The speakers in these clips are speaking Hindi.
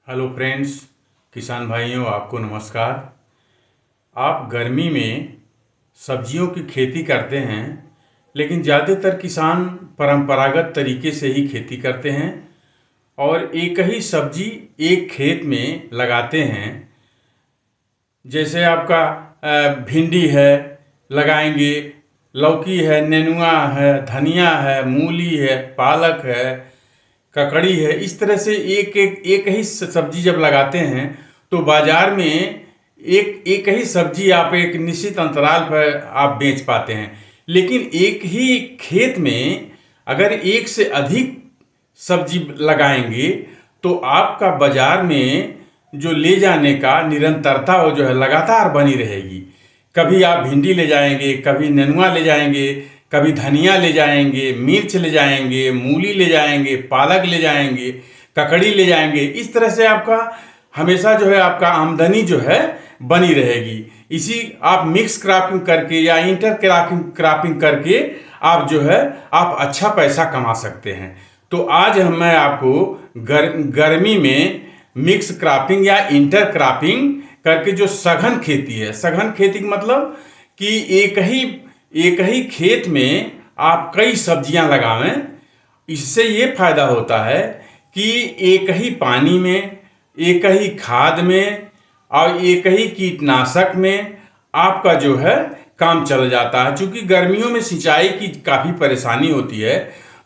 हेलो फ्रेंड्स, किसान भाइयों, आपको नमस्कार। आप गर्मी में सब्जियों की खेती करते हैं, लेकिन ज़्यादातर किसान परंपरागत तरीके से ही खेती करते हैं और एक ही सब्जी एक खेत में लगाते हैं। जैसे आपका भिंडी है, लगाएंगे, लौकी है, नेनुआ है, धनिया है, मूली है, पालक है, ककड़ी है। इस तरह से एक ही सब्जी जब लगाते हैं तो बाजार में एक एक ही सब्जी आप एक निश्चित अंतराल पर आप बेच पाते हैं। लेकिन एक ही खेत में अगर एक से अधिक सब्जी लगाएंगे तो आपका बाजार में जो ले जाने का निरंतरता वो जो है लगातार बनी रहेगी। कभी आप भिंडी ले जाएंगे, कभी नेनुआ ले जाएंगे, कभी धनिया ले जाएंगे, मिर्च ले जाएंगे, मूली ले जाएंगे, पालक ले जाएंगे, ककड़ी ले जाएंगे। इस तरह से आपका हमेशा जो है आपका आमदनी जो है बनी रहेगी। इसी आप मिक्स क्रॉपिंग करके या इंटर क्रॉपिंग करके आप जो है आप अच्छा पैसा कमा सकते हैं। तो आज मैं आपको गर्मी में मिक्स क्रॉपिंग या इंटर क्रॉपिंग करके जो सघन खेती है, सघन खेती का मतलब कि एक ही खेत में आप कई सब्जियां लगावें। इससे ये फायदा होता है कि एक ही पानी में, एक ही खाद में और एक ही कीटनाशक में आपका जो है काम चल जाता है। क्योंकि गर्मियों में सिंचाई की काफ़ी परेशानी होती है,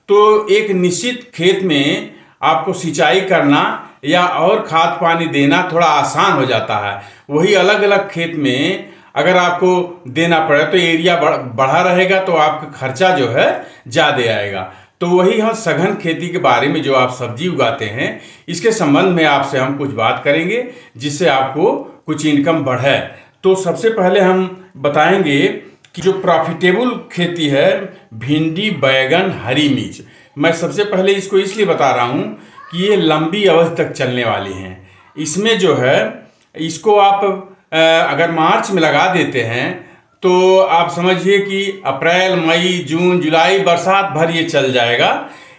तो एक निश्चित खेत में आपको सिंचाई करना या और खाद पानी देना थोड़ा आसान हो जाता है। वही अलग अलग खेत में अगर आपको देना पड़े तो एरिया बढ़ा रहेगा, तो आपका खर्चा जो है ज़्यादा आएगा। तो वही हम सघन खेती के बारे में, जो आप सब्जी उगाते हैं, इसके संबंध में आपसे हम कुछ बात करेंगे जिससे आपको कुछ इनकम बढ़े। तो सबसे पहले हम बताएंगे कि जो प्रॉफिटेबल खेती है, भिंडी, बैगन, हरी मिर्च। मैं सबसे पहले इसको इसलिए बता रहा हूँ कि ये लंबी अवधि तक चलने वाली हैं। इसमें जो है इसको आप अगर मार्च में लगा देते हैं तो आप समझिए कि अप्रैल, मई, जून, जुलाई बरसात भर ये चल जाएगा।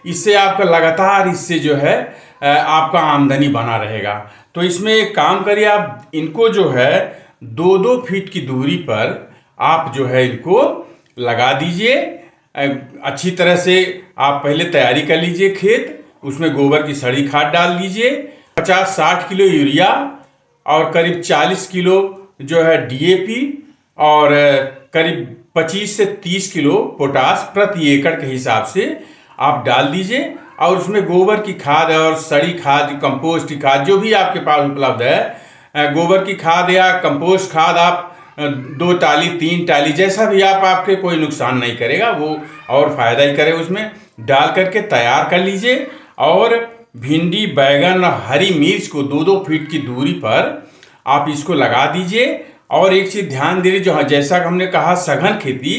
इससे आपका लगातार इससे जो है आपका आमदनी बना रहेगा। तो इसमें एक काम करिए, आप इनको जो है 2-2 फीट की दूरी पर आप जो है इनको लगा दीजिए। अच्छी तरह से आप पहले तैयारी कर लीजिए खेत, उसमें गोबर की सड़ी खाद डाल दीजिए, 50-60 किलो यूरिया और करीब 40 किलो जो है डीएपी और करीब 25 से 30 किलो पोटास प्रति एकड़ के हिसाब से आप डाल दीजिए। और उसमें गोबर की खाद और सड़ी खाद, कंपोस्ट की खाद जो भी आपके पास उपलब्ध है, गोबर की खाद या कंपोस्ट खाद आप 2 टाली 3 टाली जैसा भी आपके कोई नुकसान नहीं करेगा, वो और फायदा ही करे, उसमें डाल करके तैयार कर लीजिए। और भिंडी, बैगन और हरी मिर्च को 2-2 फीट की दूरी पर आप इसको लगा दीजिए। और एक चीज़ ध्यान दीजिए, जो जैसा हमने कहा सघन खेती,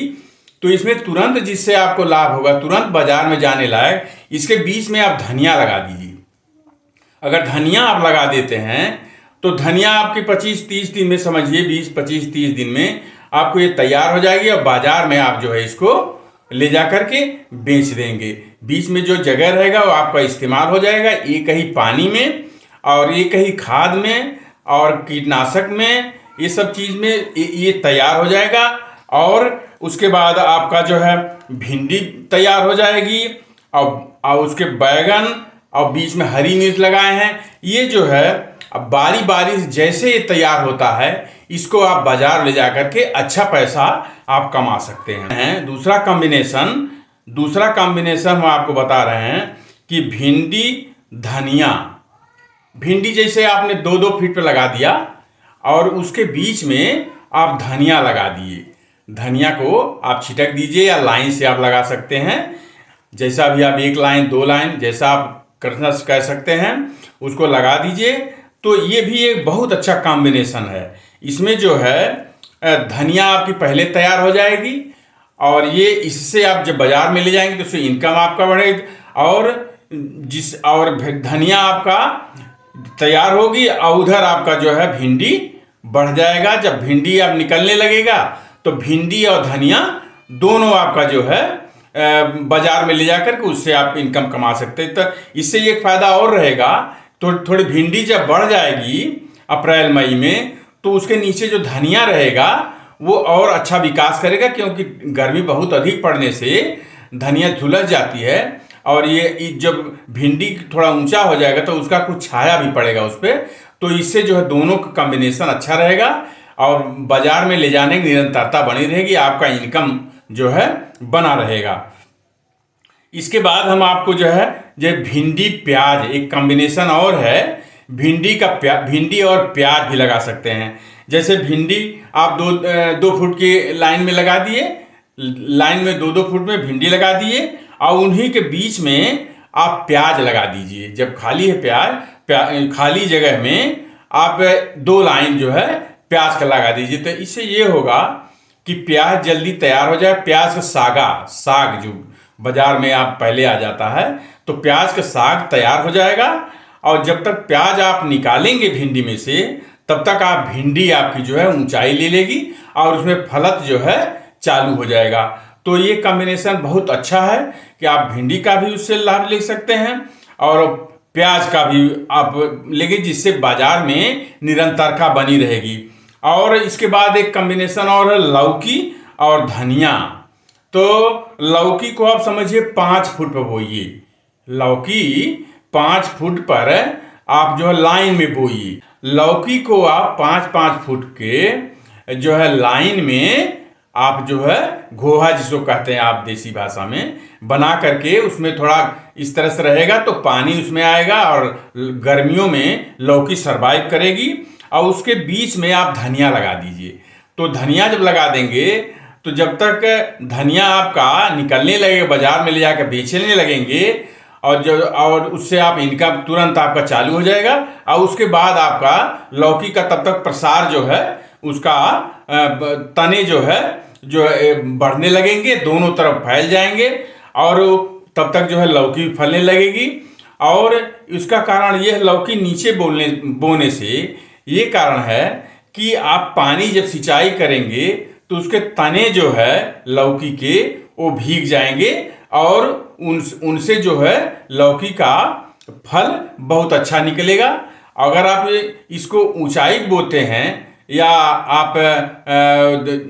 तो इसमें तुरंत जिससे आपको लाभ होगा, तुरंत बाजार में जाने लायक, इसके बीच में आप धनिया लगा दीजिए। अगर धनिया आप लगा देते हैं तो धनिया आपकी 25-30 दिन में, समझिए 20-25-30 दिन में आपको ये तैयार हो जाएगी और बाजार में आप जो है इसको ले जा करके बेच देंगे। बीच में जो जगह रहेगा वो आपका इस्तेमाल हो जाएगा एक ही पानी में और एक ही खाद में और कीटनाशक में, ये सब चीज़ में ये तैयार हो जाएगा। और उसके बाद आपका जो है भिंडी तैयार हो जाएगी और उसके बैगन और बीच में हरी मिर्च लगाए हैं। ये जो है अब बारी बारी जैसे ये तैयार होता है, इसको आप बाजार ले जा करके अच्छा पैसा आप कमा सकते हैं। दूसरा कॉम्बिनेशन हम आपको बता रहे हैं कि भिंडी, धनिया। भिंडी जैसे आपने 2-2 फीट पर लगा दिया और उसके बीच में आप धनिया लगा दिए। धनिया को आप छिटक दीजिए या लाइन से आप लगा सकते हैं, जैसा भी आप 1 लाइन 2 लाइन जैसा आप करना कह सकते हैं, उसको लगा दीजिए। तो ये भी एक बहुत अच्छा कॉम्बिनेशन है। इसमें जो है धनिया आपकी पहले तैयार हो जाएगी और ये इससे आप जब बाजार में ले जाएंगे तो उससे इनकम आपका बढ़ेगा और धनिया आपका तैयार होगी और उधर आपका जो है भिंडी बढ़ जाएगा। जब भिंडी आप निकलने लगेगा तो भिंडी और धनिया दोनों आपका जो है बाजार में ले जाकर के उससे आप इनकम कमा सकते हैं। तो इससे एक फायदा और रहेगा तो थोड़ी भिंडी जब बढ़ जाएगी अप्रैल मई में, तो उसके नीचे जो धनिया रहेगा वो और अच्छा विकास करेगा, क्योंकि गर्मी बहुत अधिक पड़ने से धनिया झुलस जाती है। और ये जब भिंडी थोड़ा ऊंचा हो जाएगा तो उसका कुछ छाया भी पड़ेगा उस पर, तो इससे जो है दोनों का कॉम्बिनेशन अच्छा रहेगा और बाजार में ले जाने की निरंतरता बनी रहेगी, आपका इनकम जो है बना रहेगा। इसके बाद हम आपको जो है भिंडी प्याज एक कॉम्बिनेशन और है, भिंडी और प्याज भी लगा सकते हैं। जैसे भिंडी आप दो फुट की लाइन में लगा दिए, लाइन में 2-2 फुट में भिंडी लगा दिए और उन्हीं के बीच में आप प्याज लगा दीजिए। जब खाली है खाली जगह में आप 2 लाइन जो है प्याज का लगा दीजिए। तो इससे ये होगा कि प्याज जल्दी तैयार हो जाए। प्याज का साग जो बाजार में आप पहले आ जाता है, तो प्याज का साग तैयार हो जाएगा। और जब तक प्याज आप निकालेंगे भिंडी में से, तब तक आप भिंडी आपकी जो है ऊंचाई ले लेगी और उसमें फलत जो है चालू हो जाएगा। तो ये कॉम्बिनेशन बहुत अच्छा है कि आप भिंडी का भी उससे लाभ ले सकते हैं और प्याज का भी आप लेंगे, जिससे बाजार में निरंतरता बनी रहेगी। और इसके बाद एक कॉम्बिनेशन और है लौकी और धनिया। तो लौकी को आप समझिए 5 फुट पर बोइए, लौकी 5 फुट पर आप जो है लाइन में बोइए। लौकी को आप 5-5 फुट के जो है लाइन में आप जो है घोहा जिसको कहते हैं आप देसी भाषा में बना करके, उसमें थोड़ा इस तरह से रहेगा तो पानी उसमें आएगा और गर्मियों में लौकी सरवाइव करेगी। और उसके बीच में आप धनिया लगा दीजिए। तो धनिया जब लगा देंगे तो जब तक धनिया आपका निकलने लगेगा, बाजार में ले जाकर बेचने लगेंगे और उससे आप इनकम तुरंत आपका चालू हो जाएगा। और उसके बाद आपका लौकी का तब तक प्रसार जो है उसका तने जो है बढ़ने लगेंगे, दोनों तरफ फैल जाएंगे और तब तक जो है लौकी फलने लगेगी। और इसका कारण यह लौकी नीचे बोने से ये कारण है कि आप पानी जब सिंचाई करेंगे तो उसके तने जो है लौकी के वो भीग जाएंगे और उनसे जो है लौकी का फल बहुत अच्छा निकलेगा। अगर आप इसको ऊंचाई बोते हैं या आप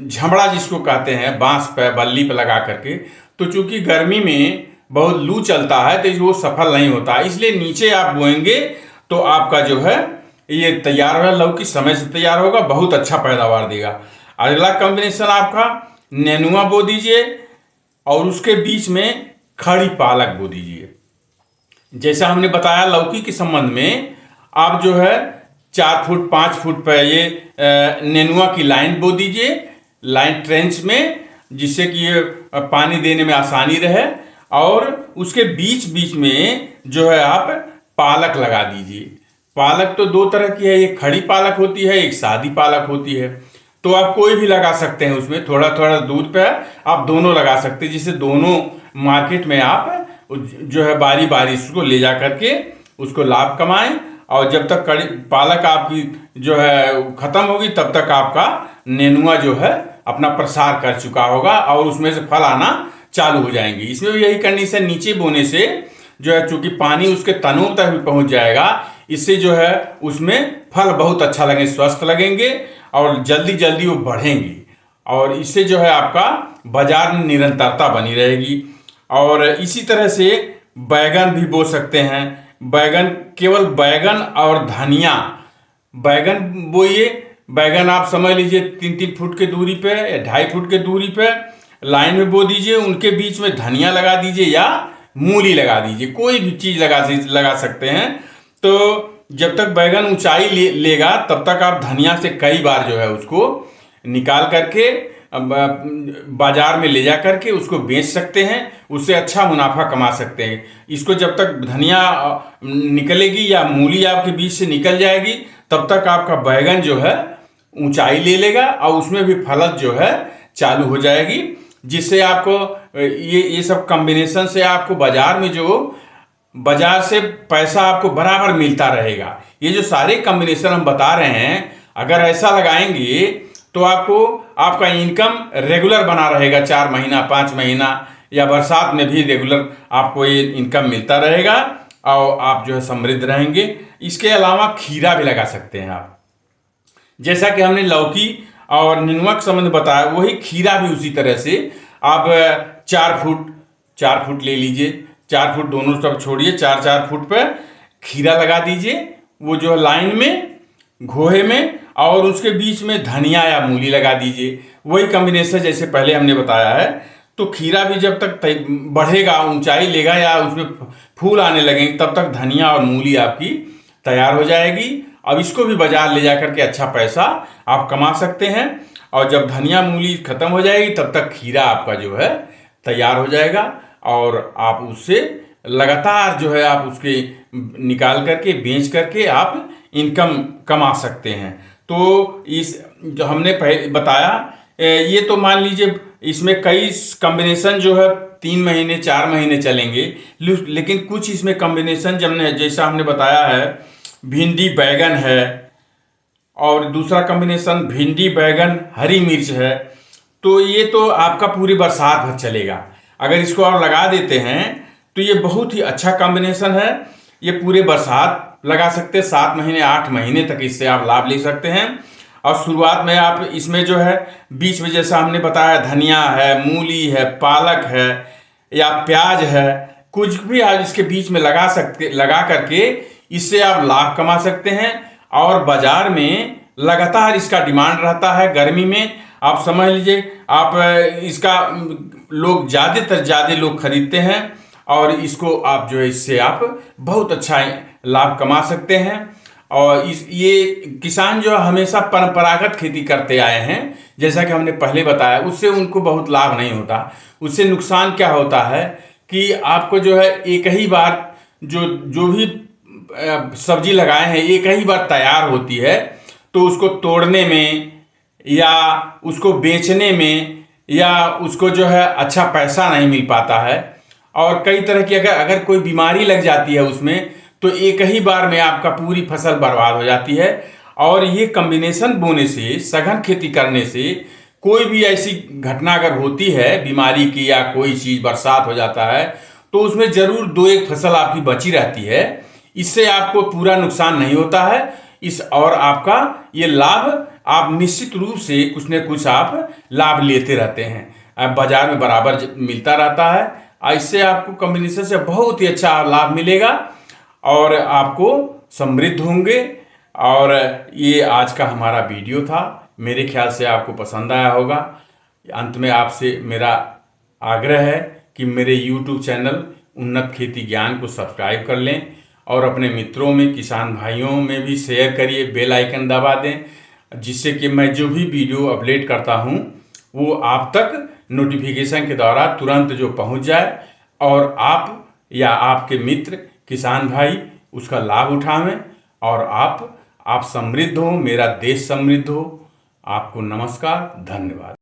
झमड़ा जिसको कहते हैं बांस पे बल्ली पे लगा करके, तो चूंकि गर्मी में बहुत लू चलता है तो वो सफल नहीं होता, इसलिए नीचे आप बोएंगे तो आपका जो है ये तैयार होगा, लौकी समय से तैयार होगा, बहुत अच्छा पैदावार देगा। अगला कॉम्बिनेशन आपका नेनुआ बो दीजिए और उसके बीच में खड़ी पालक बो दीजिए। जैसा हमने बताया लौकी के संबंध में, आप जो है 4 फुट 5 फुट पर ये नेनुआ की लाइन बो दीजिए, लाइन ट्रेंच में, जिससे कि ये पानी देने में आसानी रहे। और उसके बीच बीच में जो है आप पालक लगा दीजिए। पालक तो 2 तरह की है, एक खड़ी पालक होती है, एक सादी पालक होती है। तो आप कोई भी लगा सकते हैं, उसमें थोड़ा थोड़ा दूध पे आप दोनों लगा सकते हैं, जिससे दोनों मार्केट में आप जो है बारी बारी उसको ले जा करके उसको लाभ कमाएं। और जब तक पालक आपकी जो है खत्म होगी तब तक आपका नेनुआ जो है अपना प्रसार कर चुका होगा और उसमें से फल आना चालू हो जाएंगे। इसमें भी यही कंडीशन, नीचे बोने से जो है चूंकि पानी उसके तनों तक भी पहुंच जाएगा, इससे जो है उसमें फल बहुत अच्छा लगेंगे, स्वस्थ लगेंगे और जल्दी जल्दी वो बढ़ेंगी और इससे जो है आपका बाजार में निरंतरता बनी रहेगी। और इसी तरह से बैगन भी बो सकते हैं। बैगन, केवल बैगन और धनिया, बैगन बोइए। बैगन आप समझ लीजिए 3-3 फुट के दूरी पे या 2.5 फुट के दूरी पे लाइन में बो दीजिए, उनके बीच में धनिया लगा दीजिए या मूली लगा दीजिए, कोई भी चीज़ लगा सकते हैं। तो जब तक बैगन ऊंचाई लेगा तब तक आप धनिया से कई बार जो है उसको निकाल करके बाजार में ले जा करके उसको बेच सकते हैं, उससे अच्छा मुनाफा कमा सकते हैं। इसको जब तक धनिया निकलेगी या मूली आपके बीच से निकल जाएगी तब तक आपका बैगन जो है ऊंचाई ले लेगा और उसमें भी फलत जो है चालू हो जाएगी, जिससे आपको ये सब कॉम्बिनेशन से आपको बाजार से पैसा आपको बराबर मिलता रहेगा। ये जो सारे कॉम्बिनेशन हम बता रहे हैं, अगर ऐसा लगाएंगे तो आपका इनकम रेगुलर बना रहेगा, 4 महीना 5 महीना या बरसात में भी रेगुलर आपको ये इनकम मिलता रहेगा और आप जो है समृद्ध रहेंगे। इसके अलावा खीरा भी लगा सकते हैं आप। जैसा कि हमने लौकी और नेनुआ के संबंध बताया, वही खीरा भी उसी तरह से आप 4 फुट ले लीजिए, 4 फुट दोनों तरफ छोड़िए, 4-4 फुट पर खीरा लगा दीजिए, वो जो है लाइन में घोहे में, और उसके बीच में धनिया या मूली लगा दीजिए। वही कॉम्बिनेशन जैसे पहले हमने बताया है। तो खीरा भी जब तक बढ़ेगा, ऊंचाई लेगा या उसमें फूल आने लगेंगे, तब तक धनिया और मूली आपकी तैयार हो जाएगी। अब इसको भी बाजार ले जाकर के अच्छा पैसा आप कमा सकते हैं। और जब धनिया मूली खत्म हो जाएगी, तब तक खीरा आपका जो है तैयार हो जाएगा, और आप उससे लगातार जो है आप उसके निकाल करके बेच करके आप इनकम कमा सकते हैं। तो इस जो हमने पहले बताया, ये तो मान लीजिए इसमें कई कॉम्बिनेशन जो है 3 महीने 4 महीने चलेंगे, लेकिन कुछ इसमें कॉम्बिनेशन जैसा हमने बताया है, भिंडी बैगन है, और दूसरा कॉम्बिनेशन भिंडी बैगन हरी मिर्च है। तो ये तो आपका पूरी बरसात भर चलेगा। अगर इसको आप लगा देते हैं तो ये बहुत ही अच्छा कॉम्बिनेशन है। ये पूरे बरसात लगा सकते हैं, 7 महीने 8 महीने तक इससे आप लाभ ले सकते हैं। और शुरुआत में आप इसमें जो है बीच में जैसा हमने बताया, धनिया है, मूली है, पालक है या प्याज है, कुछ भी आप इसके बीच में लगा करके इससे आप लाभ कमा सकते हैं। और बाजार में लगातार इसका डिमांड रहता है। गर्मी में आप समझ लीजिए, आप इसका लोग ज़्यादा लोग खरीदते हैं, और इसको आप जो है इससे आप बहुत अच्छा लाभ कमा सकते हैं। और ये किसान जो हमेशा परंपरागत खेती करते आए हैं, जैसा कि हमने पहले बताया, उससे उनको बहुत लाभ नहीं होता। उससे नुकसान क्या होता है कि आपको जो है एक ही बार जो भी सब्जी लगाए हैं एक ही बार तैयार होती है, तो उसको तोड़ने में या उसको बेचने में या उसको जो है अच्छा पैसा नहीं मिल पाता है। और कई तरह की अगर कोई बीमारी लग जाती है उसमें, तो एक ही बार में आपका पूरी फसल बर्बाद हो जाती है। और ये कॉम्बिनेशन बोने से, सघन खेती करने से, कोई भी ऐसी घटना अगर होती है बीमारी की या कोई चीज़ बरसात हो जाता है, तो उसमें जरूर 2-1 फसल आपकी बची रहती है। इससे आपको पूरा नुकसान नहीं होता है। और आपका ये लाभ आप निश्चित रूप से कुछ न कुछ आप लाभ लेते रहते हैं, बाजार में बराबर मिलता रहता है। इससे आपको कॉम्बिनेशन से बहुत ही अच्छा लाभ मिलेगा और आपको समृद्ध होंगे। और ये आज का हमारा वीडियो था, मेरे ख्याल से आपको पसंद आया होगा। अंत में आपसे मेरा आग्रह है कि मेरे YouTube चैनल उन्नत खेती ज्ञान को सब्सक्राइब कर लें, और अपने मित्रों में, किसान भाइयों में भी शेयर करिए, बेल आइकन दबा दें, जिससे कि मैं जो भी वीडियो अपलोड करता हूं वो आप तक नोटिफिकेशन के द्वारा तुरंत जो पहुंच जाए, और आप या आपके मित्र किसान भाई उसका लाभ उठावें, और आप समृद्ध हो, मेरा देश समृद्ध हो। आपको नमस्कार, धन्यवाद।